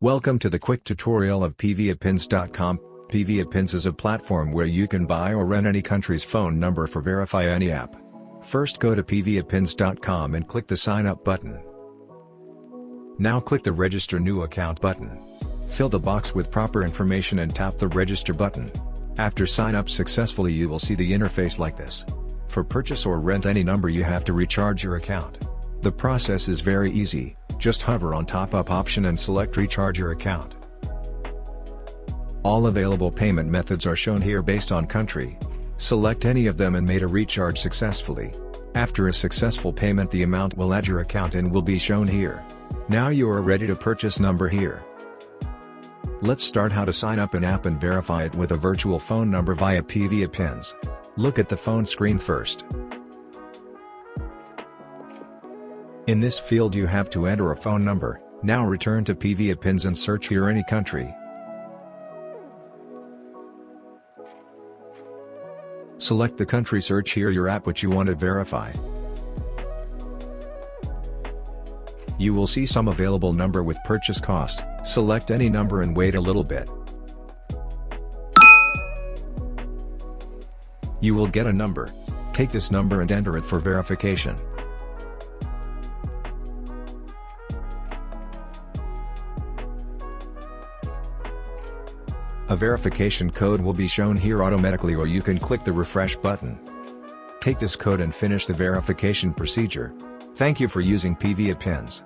Welcome to the quick tutorial of PVAPins.com. PVAPins is a platform where you can buy or rent any country's phone number for verify any app. First go to PVAPins.com and click the sign up button. Now click the register new account button. Fill the box with proper information and tap the register button. After sign up successfully you will see the interface like this. For purchase or rent any number you have to recharge your account. The process is very easy, just hover on top up option and select recharge your account. All available payment methods are shown here based on country. Select any of them and made a recharge successfully. After a successful payment the amount will add your account and will be shown here. Now you are ready to purchase number here. Let's start how to sign up an app and verify it with a virtual phone number via PVAPins. Look at the phone screen first. In this field you have to enter a phone number. Now return to PVAPins and search here any country. Select the country, search here your app which you want to verify. You will see some available number with purchase cost. Select any number and wait a little bit. You will get a number. Take this number and enter it for verification. A verification code will be shown here automatically, or you can click the refresh button. Take this code and finish the verification procedure. Thank you for using PVAPins.